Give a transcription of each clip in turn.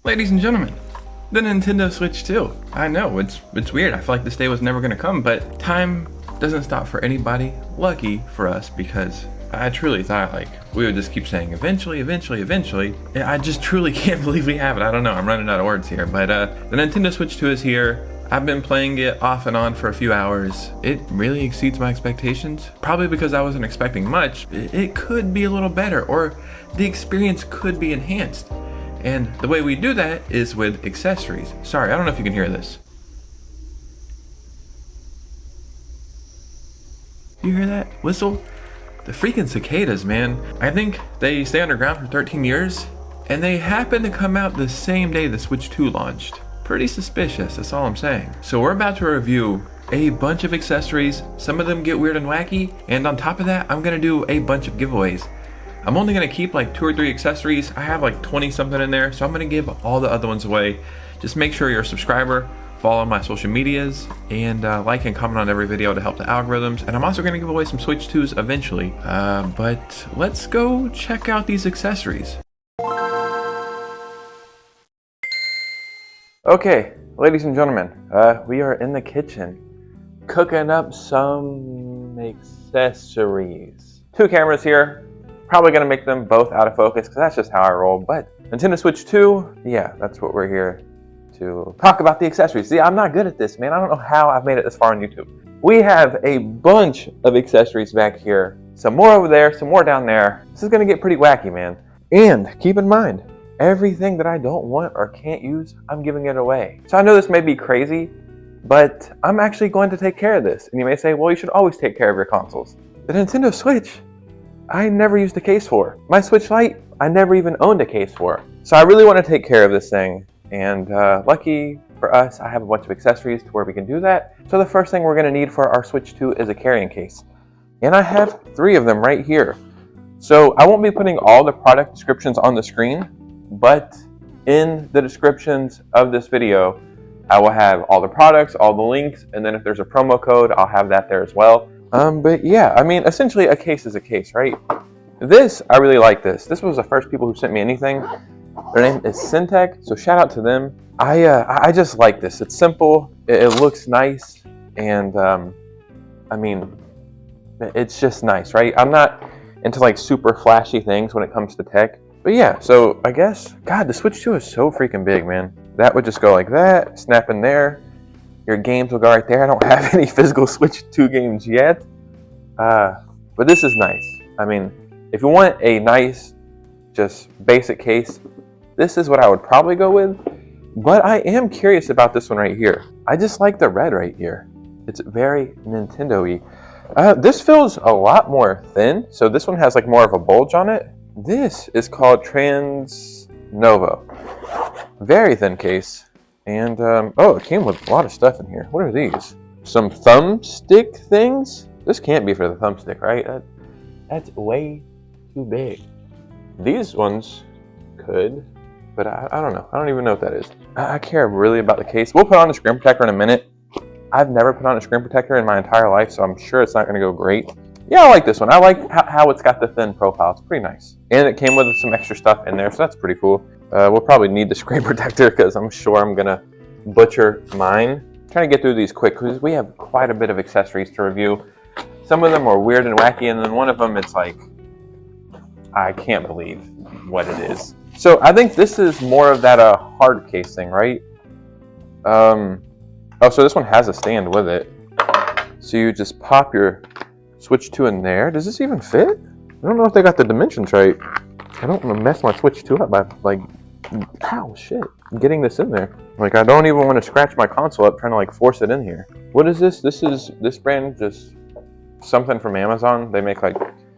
Ladies and gentlemen, the Nintendo Switch 2. I know, it's weird. I feel like this day was never gonna come, but time doesn't stop for anybody. Lucky for us, because I truly thought like we would just keep saying eventually. And I just truly can't believe we have it. I don't know, I'm running out of words here, but the Nintendo Switch 2 is here. I've been playing it off and on for a few hours. It really exceeds my expectations. Probably because I wasn't expecting much. It could be a little better, or the experience could be enhanced. And the way we do that is with accessories. Sorry, I don't know if you can hear this. You hear that whistle? The freaking cicadas, man. I think they stay underground for 13 years, and they happen to come out the same day the Switch 2 launched. Pretty suspicious, that's all I'm saying. So we're about to review a bunch of accessories. Some of them get weird and wacky, and on top of that, I'm gonna do a bunch of giveaways. I'm only gonna keep like 2 or 3 accessories. I have like 20 something in there, so I'm gonna give all the other ones away. Just make sure you're a subscriber, follow my social medias, and like and comment on every video to help the algorithms. And I'm also gonna give away some Switch 2s eventually. But let's go check out these accessories. Okay, ladies and gentlemen, we are in the kitchen cooking up some accessories. 2 cameras here. Probably gonna make them both out of focus because that's just how I roll. But Nintendo Switch 2, yeah, that's what we're here to talk about, the accessories. See, I'm not good at this, man. I don't know how I've made it this far on YouTube. We have a bunch of accessories back here. Some more over there, some more down there. This is gonna get pretty wacky, man. And keep in mind, everything that I don't want or can't use, I'm giving it away. So I know this may be crazy, but I'm actually going to take care of this. And you may say, well, you should always take care of your consoles. The Nintendo Switch, I never used a case for. My Switch Lite, I never even owned a case for. So I really want to take care of this thing. And lucky for us, I have a bunch of accessories to where we can do that. So the first thing we're going to need for our Switch 2 is a carrying case. And I have 3 of them right here. So I won't be putting all the product descriptions on the screen, but in the descriptions of this video, I will have all the products, all the links, and then if there's a promo code, I'll have that there as well. But yeah, I mean, essentially a case is a case, right? This, I really like this. This was the first people who sent me anything. Their name is Syntech, so shout out to them. I just like this. It's simple, it looks nice, and I mean, it's just nice, right? I'm not into like super flashy things when it comes to tech. But yeah, so I guess, God, the Switch 2 is so freaking big, man. That would just go like that, snap in there. Your games will go right there. I don't have any physical Switch 2 games yet. But this is nice. I mean, if you want a nice, just basic case, this is what I would probably go with. But I am curious about this one right here. I just like the red right here. It's very Nintendo-y. This feels a lot more thin. So this one has like more of a bulge on it. This is called Trans Novo. Very thin case. And, oh, it came with a lot of stuff in here. What are these? Some thumbstick things? This can't be for the thumbstick, right? That's way too big. These ones could, but I don't know. I don't even know what that is. I care really about the case. We'll put on a screen protector in a minute. I've never put on a screen protector in my entire life, so I'm sure it's not going to go great. Yeah, I like this one. I like how it's got the thin profile. It's pretty nice. And it came with some extra stuff in there, so that's pretty cool. We'll probably need the screen protector because I'm sure I'm going to butcher mine. I'm trying to get through these quick because we have quite a bit of accessories to review. Some of them are weird and wacky, and then one of them, it's like, I can't believe what it is. So I think this is more of that hard case thing, right? Oh, so this one has a stand with it. So you just pop your Switch 2 in there. Does this even fit? I don't know if they got the dimensions right. I don't want to mess my Switch 2 up by like, ow, shit, getting this in there. Like, I don't even want to scratch my console up trying to like force it in here. What is this? This brand, just something from Amazon. They make like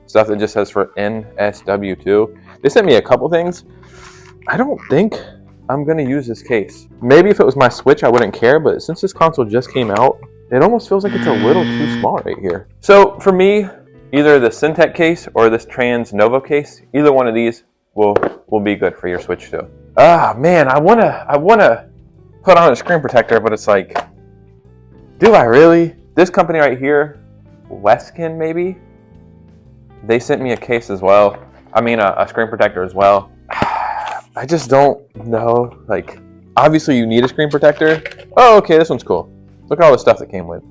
stuff that just says for NSW2. They sent me a couple things. I don't think I'm gonna use this case. Maybe if it was my Switch, I wouldn't care, but since this console just came out, it almost feels like it's a little too small right here. So for me, either the Syntech case or this Trans Novo case, either one of these will be good for your Switch 2. Ah, man, I wanna put on a screen protector, but it's like, do I really? This company right here, WSKEN maybe, they sent me a case as well. I mean, a screen protector as well. I just don't know. Like, obviously you need a screen protector. Oh, okay, this one's cool. Look at all the stuff that came with.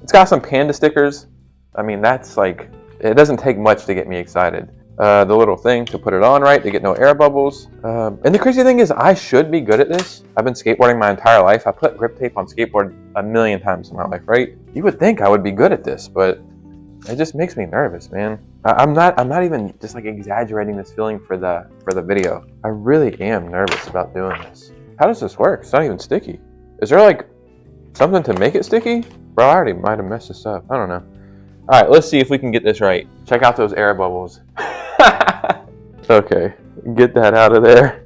It's got some panda stickers. I mean, that's like, it doesn't take much to get me excited. The little thing to put it on right to get no air bubbles. And the crazy thing is I should be good at this. I've been skateboarding my entire life. I put grip tape on skateboard a million times in my life, right? You would think I would be good at this, but it just makes me nervous, man. I'm not even just like exaggerating this feeling for the video. I really am nervous about doing this. How does this work? It's not even sticky. Is there like something to make it sticky? Bro, I already might have messed this up. I don't know. All right, let's see if we can get this right. Check out those air bubbles. Okay, get that out of there.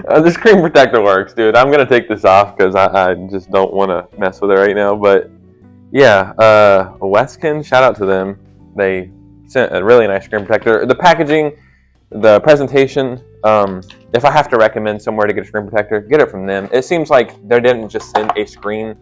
The screen protector works, dude. I'm gonna take this off because I just don't want to mess with it right now. But yeah, WSKEN, shout out to them. They sent a really nice screen protector. The packaging, the presentation. If I have to recommend somewhere to get a screen protector, get it from them. It seems like they didn't just send a screen;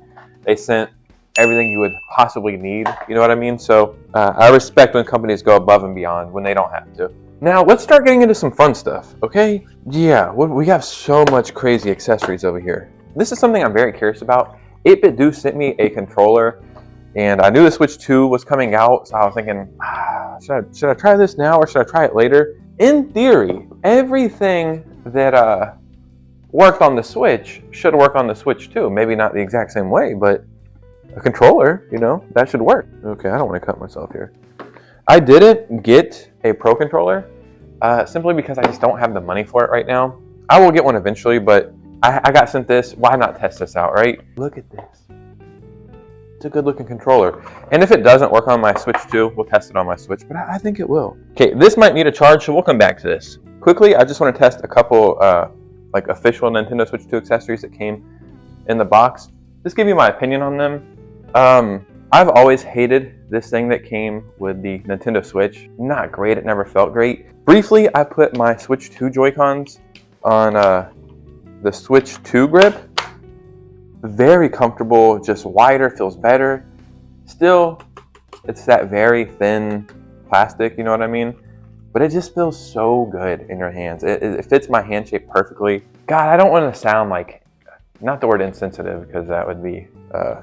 they sent everything you would possibly need. You know what I mean? So I respect when companies go above and beyond when they don't have to. Now let's start getting into some fun stuff, okay? Yeah, we have so much crazy accessories over here. This is something I'm very curious about. 8BitDo sent me a controller, and I knew the Switch 2 was coming out, so I was thinking, should I try this now or should I try it later? In theory, everything that worked on the Switch should work on the Switch 2. Maybe not the exact same way, but a controller, you know, that should work. Okay, I don't want to cut myself here. I didn't get a Pro controller simply because I just don't have the money for it right now. I will get one eventually, but I got sent this. Why not test this out, right? Look at this. It's a good looking controller. And if it doesn't work on my Switch 2, we'll test it on my Switch, but I think it will. Okay, this might need a charge, so we'll come back to this. Quickly, I just want to test a couple like official Nintendo Switch 2 accessories that came in the box. Just give you my opinion on them. I've always hated this thing that came with the Nintendo Switch. Not great, it never felt great. Briefly, I put my Switch 2 Joy-Cons on the Switch 2 grip. Very comfortable, just wider, feels better. Still, it's that very thin plastic, you know what I mean? But it just feels so good in your hands. It fits my hand shape perfectly. God, I don't want to sound like, not the word insensitive, because that would be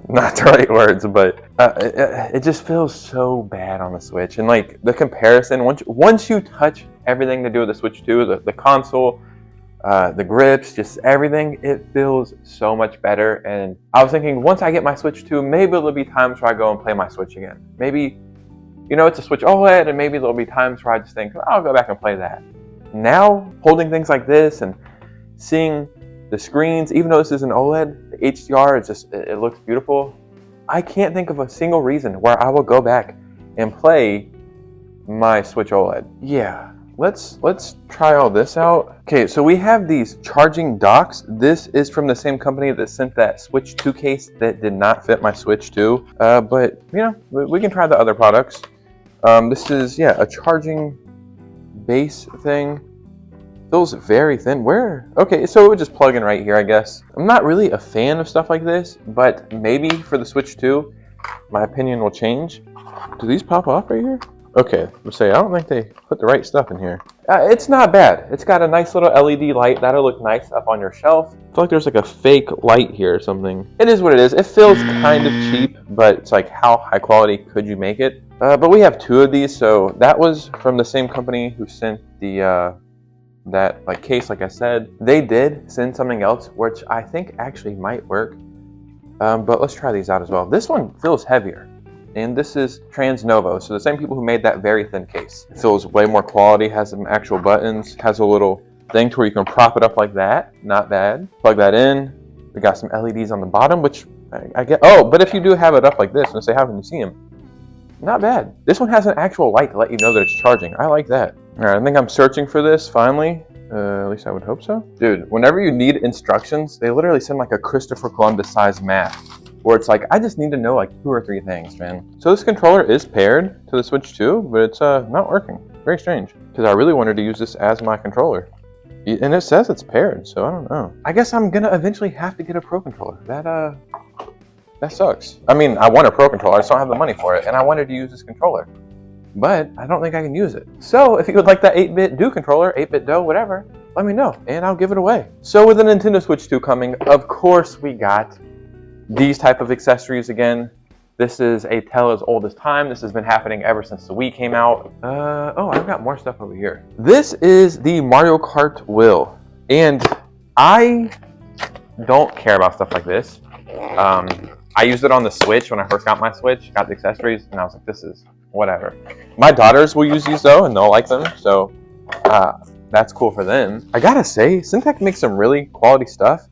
not the right words, but it just feels so bad on the Switch. And like the comparison, once you touch everything to do with the Switch 2, the console, the grips, just everything, it feels so much better. And I was thinking, once I get my Switch 2, maybe there'll be times where I go and play my Switch again. Maybe, you know, it's a Switch OLED, and maybe there'll be times where I just think, I'll go back and play that. Now, holding things like this and seeing the screens, even though this is an OLED, the HDR, it looks beautiful. I can't think of a single reason where I will go back and play my Switch OLED. Yeah, let's try all this out. Okay, so we have these charging docks. This is from the same company that sent that Switch 2 case that did not fit my Switch 2. But, you know, we can try the other products. This is, yeah, a charging base thing. Feels very thin. Where? Okay, so it would just plug in right here, I guess. I'm not really a fan of stuff like this, but maybe for the Switch 2, my opinion will change. Do these pop off right here? Okay, let's say I don't think they put the right stuff in here. It's not bad. It's got a nice little LED light. That'll look nice up on your shelf. I feel like there's like a fake light here or something. It is what it is. It feels kind of cheap, but it's like, how high quality could you make it? But we have two of these, so that was from the same company who sent the that like case, like I said. They did send something else, which I think actually might work. But let's try these out as well. This one feels heavier, and this is Transnovo, so the same people who made that very thin case. It feels way more quality, has some actual buttons, has a little thing to where you can prop it up like that. Not bad. Plug that in. We got some LEDs on the bottom, which I get. Oh, but if you do have it up like this, and say, how can you see them? Not bad. This one has an actual light to let you know that it's charging. I like that. All right, I think I'm searching for this finally. At least I would hope so. Dude, whenever you need instructions, they literally send like a Christopher Columbus size map, where it's like, I just need to know like 2 or 3 things, man. So this controller is paired to the Switch 2, but it's not working. Very strange, because I really wanted to use this as my controller. And it says it's paired, so I don't know. I guess I'm gonna eventually have to get a Pro controller. That sucks. I mean, I want a Pro controller, I just don't have the money for it, and I wanted to use this controller. but I don't think I can use it. So if you would like that 8-bit Do controller, 8-bit Do, whatever, let me know and I'll give it away. So with the Nintendo Switch 2 coming, of course we got these type of accessories again. This is a tale as old as time. This has been happening ever since the Wii came out. Oh, I've got more stuff over here. This is the Mario Kart wheel. And I don't care about stuff like this. I used it on the Switch when I first got my Switch, got the accessories, and I was like, this is whatever. My daughters will use these though, and they'll like them, so that's cool for them. I gotta say, Syntec makes some really quality stuff,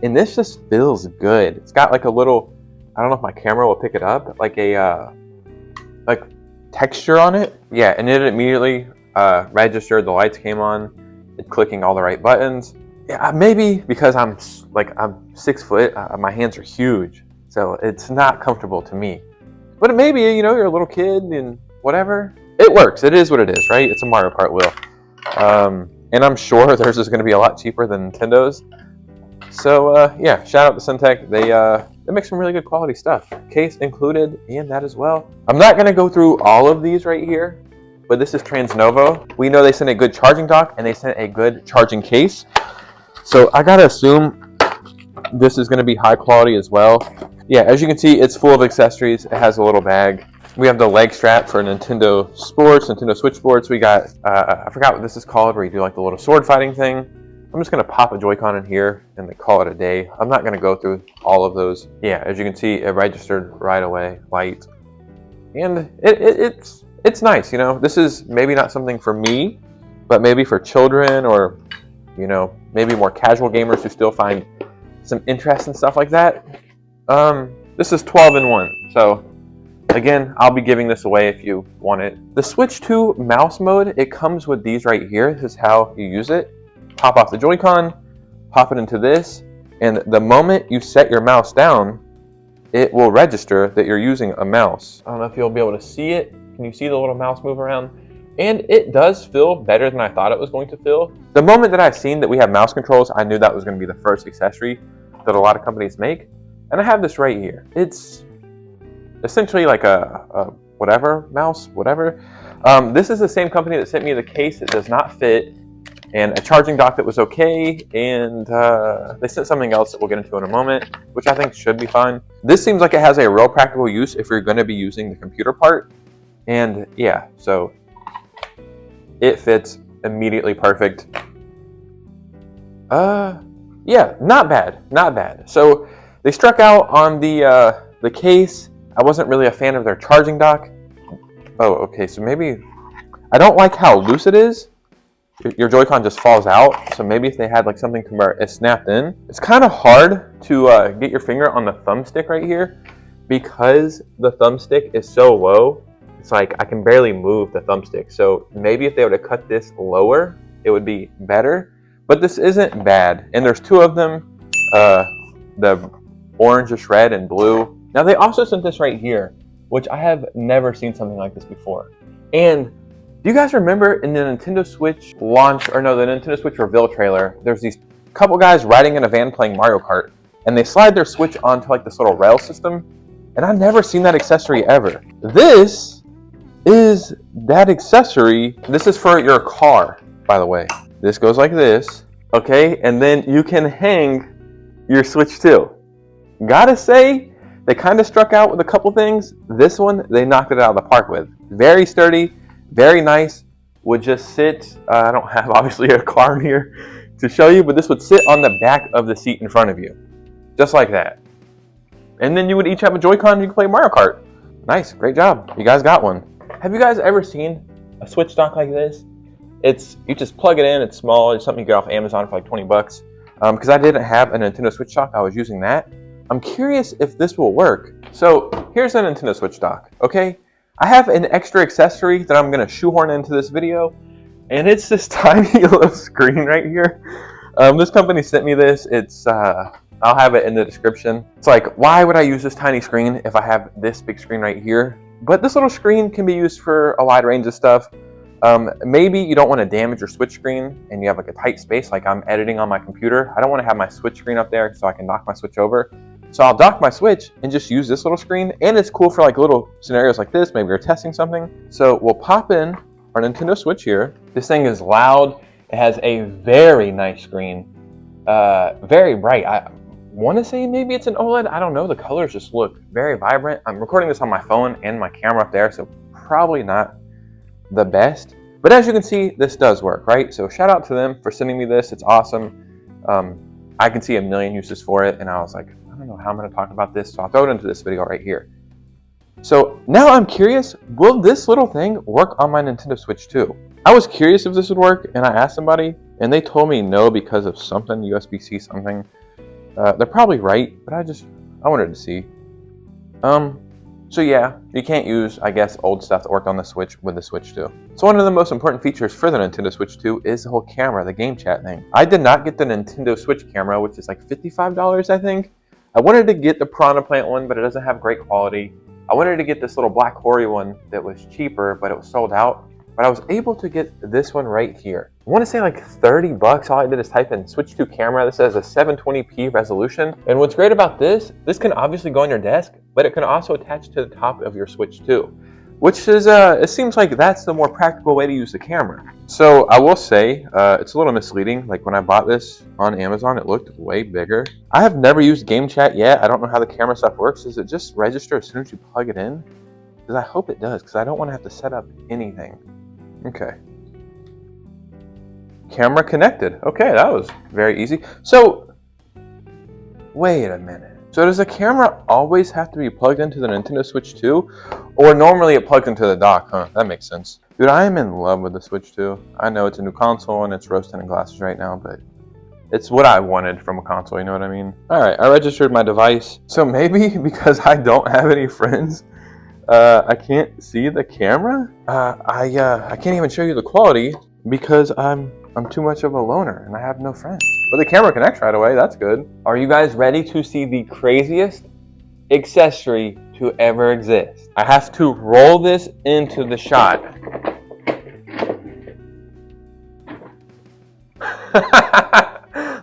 and this just feels good. It's got like a little, I don't know if my camera will pick it up, like a like texture on it. Yeah, and it immediately registered, the lights came on, it's clicking all the right buttons. Yeah, maybe because I'm 6 foot, my hands are huge, so it's not comfortable to me. But maybe, you know, you're a little kid and whatever. It works. It is what it is, right? It's a Mario Kart wheel. And I'm sure theirs is going to be a lot cheaper than Nintendo's. So, yeah, shout out to Syntec. They make some really good quality stuff. Case included in that as well. I'm not going to go through all of these right here, but this is Transnovo. We know they sent a good charging dock and they sent a good charging case. So I got to assume this is going to be high quality as well. Yeah, as you can see, it's full of accessories. It has a little bag. We have the leg strap for Nintendo Sports, Nintendo Switch Sports. We got, I forgot what this is called, where you do like the little sword fighting thing. I'm just going to pop a Joy-Con in here and then call it a day. I'm not going to go through all of those. Yeah, as you can see, it registered right away, light. And it's nice, you know. This is maybe not something for me, but maybe for children or, you know, maybe more casual gamers who still find some interest in stuff like that. This is 12-in-1, so again, I'll be giving this away if you want it. The Switch 2 mouse mode, it comes with these right here. This is how you use it. Pop off the Joy-Con, pop it into this, and the moment you set your mouse down, it will register that you're using a mouse. I don't know if you'll be able to see it. Can you see the little mouse move around? And it does feel better than I thought it was going to feel. The moment that I've seen that we have mouse controls, I knew that was going to be the first accessory that a lot of companies make. And I have this right here. It's essentially like a whatever mouse, whatever. This is the same company that sent me the case that does not fit, and a charging dock that was okay, and they sent something else that we'll get into in a moment, which I think should be fine. This seems like it has a real practical use if you're going to be using the computer part. And yeah, so it fits immediately perfect. Yeah, not bad, not bad. So they struck out on the case. I wasn't really a fan of their charging dock. Oh, okay, so maybe, I don't like how loose it is. Your Joy-Con just falls out, so maybe if they had like something to where it snapped in. It's kind of hard to get your finger on the thumbstick right here because the thumbstick is so low. It's like I can barely move the thumbstick. So maybe if they would have cut this lower, it would be better. But this isn't bad, and there's two of them. The orangish red and blue. Now they also sent this right here, which I have never seen something like this before. And do you guys remember in the Nintendo Switch launch, or no, the Nintendo Switch reveal trailer, there's these couple guys riding in a van playing Mario Kart, and they slide their Switch onto like this little rail system, and I've never seen that accessory ever. This is that accessory. This is for your car, by the way. This goes like this, okay, and then you can hang your Switch 2. Gotta say, they kind of struck out with a couple things. This one, they knocked it out of the park with. Very sturdy, very nice. Would just sit, I don't have obviously a car here to show you, but this would sit on the back of the seat in front of you. Just like that. And then you would each have a Joy-Con and you could play Mario Kart. Nice, great job. You guys got one. Have you guys ever seen a Switch dock like this? You just plug it in, it's small, it's something you get off Amazon for like 20 bucks. Because I didn't have a Nintendo Switch dock, I was using that. I'm curious if this will work. So here's a Nintendo Switch dock, okay? I have an extra accessory that I'm gonna shoehorn into this video, and it's this tiny little screen right here. This company sent me this. It's, I'll have it in the description. It's like, why would I use this tiny screen if I have this big screen right here? But this little screen can be used for a wide range of stuff. Maybe you don't want to damage your Switch screen and you have like a tight space, like I'm editing on my computer. I don't want to have my Switch screen up there so I can knock my Switch over. So I'll dock my Switch and just use this little screen, and it's cool for like little scenarios like this. Maybe we're testing something. So we'll pop in our Nintendo Switch here. This thing is loud. It has a very nice screen, very bright. I want to say maybe it's an OLED. I don't know. The colors just look very vibrant. I'm recording this on my phone and my camera up there, so probably not the best. But as you can see, this does work, right? So shout out to them for sending me this. It's awesome. I can see a million uses for it, and I was like, I don't know how I'm going to talk about this, so I'll throw it into this video right here. So now I'm curious, will this little thing work on my Nintendo Switch 2? I was curious if this would work, and I asked somebody, and they told me no because of something, USB-C something. They're probably right, but I wanted to see. So yeah, you can't use, I guess, old stuff that worked on the Switch with the Switch 2. So one of the most important features for the Nintendo Switch 2 is the whole camera, the game chat thing. I did not get the Nintendo Switch camera, which is like $55, I think. I wanted to get the Piranha Plant one, but it doesn't have great quality. I wanted to get this little black Hori one that was cheaper, but it was sold out. But I was able to get this one right here. I want to say like 30 bucks. All I did is type in Switch 2 camera. This has a 720p resolution. And what's great about this can obviously go on your desk, but it can also attach to the top of your Switch 2, which is, it seems like that's the more practical way to use the camera. So I will say, it's a little misleading. Like when I bought this on Amazon, it looked way bigger. I have never used Game Chat yet. I don't know how the camera stuff works. Does it just register as soon as you plug it in? Because I hope it does, because I don't want to have to set up anything. Okay. Camera connected. Okay, that was very easy. So, wait a minute. So does the camera always have to be plugged into the Nintendo Switch 2? Or normally it plugs into the dock, huh? That makes sense. Dude, I am in love with the Switch 2. I know it's a new console and it's rose-tinted glasses right now, but it's what I wanted from a console, you know what I mean? Alright, I registered my device. So maybe because I don't have any friends, I can't see the camera. I can't even show you the quality because I'm too much of a loner and I have no friends. But the camera connects right away. That's good. Are you guys ready to see the craziest accessory to ever exist? I have to roll this into the shot.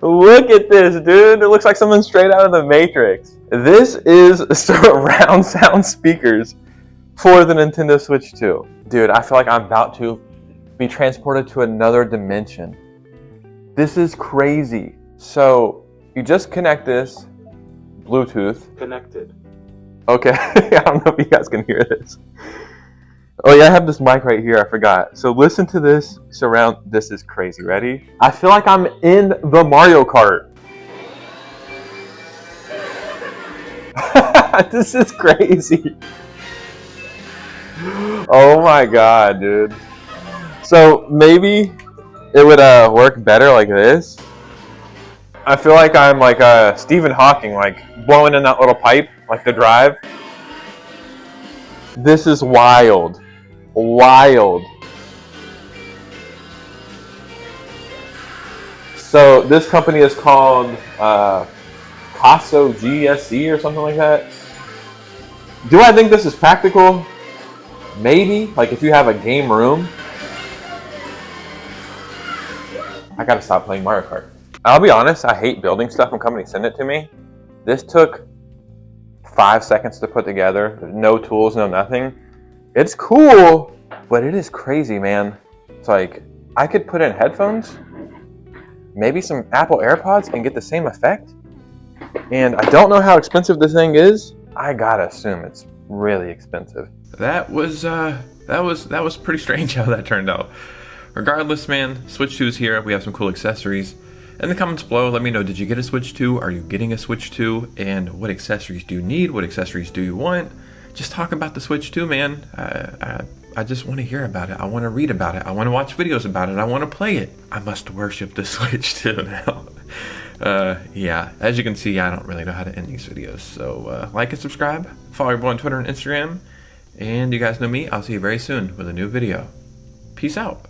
Look at this, dude. It looks like something straight out of the Matrix. This is surround sound speakers for the Nintendo Switch 2. Dude, I feel like I'm about to be transported to another dimension. This is crazy. So you just connect this Bluetooth. Connected. Okay, I don't know if you guys can hear this. Oh yeah, I have this mic right here, I forgot. So listen to this surround, this is crazy, ready? I feel like I'm in the Mario Kart. This is crazy. Oh my god, dude. So maybe it would work better like this. I feel like I'm like Stephen Hawking, like blowing in that little pipe, like the drive. This is wild. Wild. So this company is called COLOGCS or something like that. Do I think this is practical? Maybe, like if you have a game room. I gotta stop playing Mario Kart. I'll be honest, I hate building stuff when companies send it to me. This took 5 seconds to put together. No tools, no nothing. It's cool, but it is crazy, man. It's like, I could put in headphones, maybe some Apple AirPods and get the same effect. And I don't know how expensive this thing is. I gotta assume it's really expensive. That was pretty strange how that turned out. Regardless, man, Switch 2 is here. We have some cool accessories. In the comments below, let me know, did you get a Switch 2? Are you getting a Switch 2? And what accessories do you need? What accessories do you want? Just talk about the Switch 2, man. I just want to hear about it. I want to read about it. I want to watch videos about it. I want to play it. I must worship the Switch 2 now. Yeah, as you can see, I don't really know how to end these videos. So like and subscribe. Follow your boy on Twitter and Instagram. And you guys know me. I'll see you very soon with a new video. Peace out.